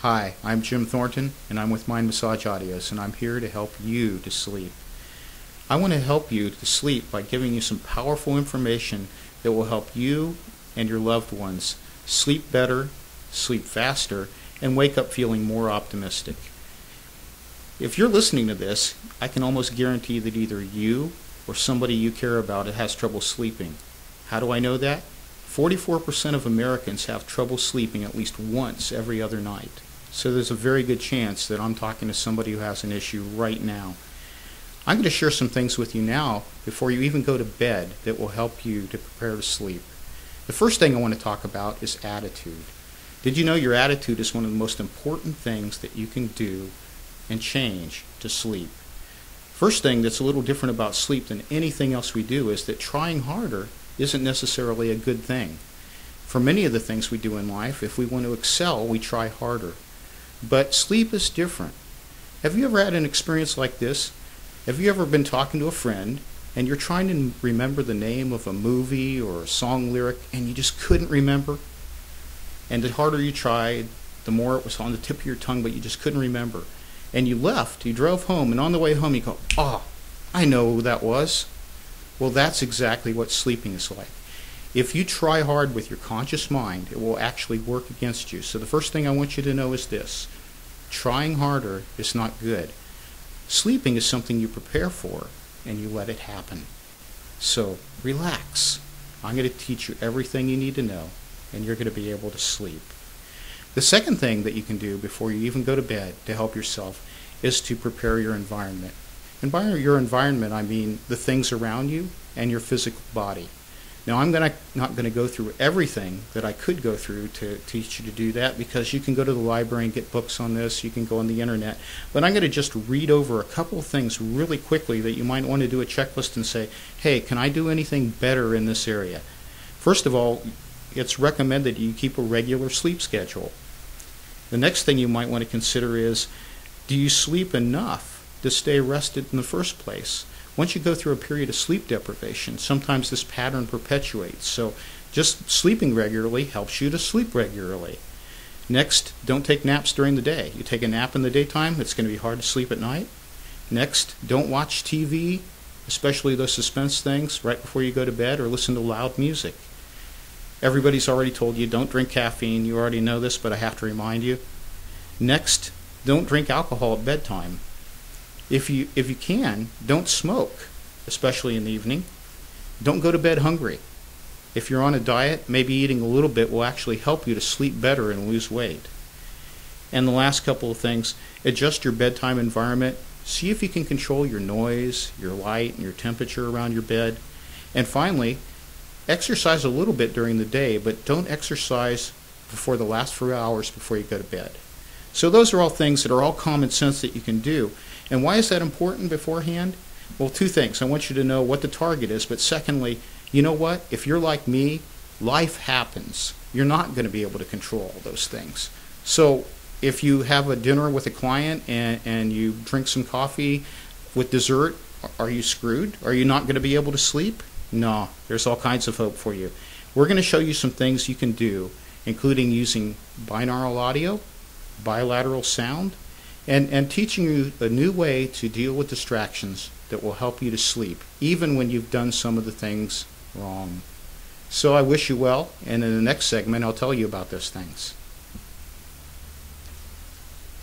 Hi, I'm Jim Thornton, and I'm with Mind Massage Audios, and I'm here to help you to sleep. I want to help you to sleep by giving you some powerful information that will help you and your loved ones sleep better, sleep faster, and wake up feeling more optimistic. If you're listening to this, I can almost guarantee that either you or somebody you care about has trouble sleeping. How do I know that? 44% of Americans have trouble sleeping at least once every other night. So there's a very good chance that I'm talking to somebody who has an issue right now. I'm going to share some things with you now before you even go to bed that will help you to prepare to sleep. The first thing I want to talk about is attitude. Did you know your attitude is one of the most important things that you can do and change to sleep? First thing that's a little different about sleep than anything else we do is that trying harder isn't necessarily a good thing. For many of the things we do in life, if we want to excel, we try harder. But sleep is different. Have you ever had an experience like this? Have you ever been talking to a friend and you're trying to remember the name of a movie or a song lyric and you just couldn't remember? And the harder you tried, the more it was on the tip of your tongue, but you just couldn't remember. And you left, you drove home, and on the way home you go, I know who that was. Well, that's exactly what sleeping is like. If you try hard with your conscious mind, it will actually work against you. So the first thing I want you to know is this. Trying harder is not good. Sleeping is something you prepare for, and you let it happen. So relax. I'm going to teach you everything you need to know, and you're going to be able to sleep. The second thing that you can do before you even go to bed to help yourself is to prepare your environment. And by your environment, I mean the things around you and your physical body. Now, I'm not going to go through everything that I could go through to teach you to do that, because you can go to the library and get books on this. You can go on the internet. But I'm going to just read over a couple of things really quickly that you might want to do a checklist and say, hey, can I do anything better in this area? First of all, it's recommended you keep a regular sleep schedule. The next thing you might want to consider is, do you sleep enough to stay rested in the first place? Once you go through a period of sleep deprivation, sometimes this pattern perpetuates. So just sleeping regularly helps you to sleep regularly. Next, don't take naps during the day. You take a nap in the daytime, it's going to be hard to sleep at night. Next, don't watch TV, especially those suspense things, right before you go to bed, or listen to loud music. Everybody's already told you, don't drink caffeine. You already know this, but I have to remind you. Next, don't drink alcohol at bedtime. If you can, don't smoke, especially in the evening. Don't go to bed hungry. If you're on a diet, maybe eating a little bit will actually help you to sleep better and lose weight. And the last couple of things, adjust your bedtime environment. See if you can control your noise, your light, and your temperature around your bed. And finally, exercise a little bit during the day, but don't exercise for the last few hours before you go to bed. So those are all things that are all common sense that you can do. And why is that important beforehand? Well, two things. I want you to know what the target is, but secondly, you know what? If you're like me, life happens. You're not going to be able to control those things. So if you have a dinner with a client and you drink some coffee with dessert, are you screwed? Are you not going to be able to sleep? No, there's all kinds of hope for you. We're going to show you some things you can do, including using binaural audio, bilateral sound, and teaching you a new way to deal with distractions that will help you to sleep, even when you've done some of the things wrong. So I wish you well, and in the next segment I'll tell you about those things.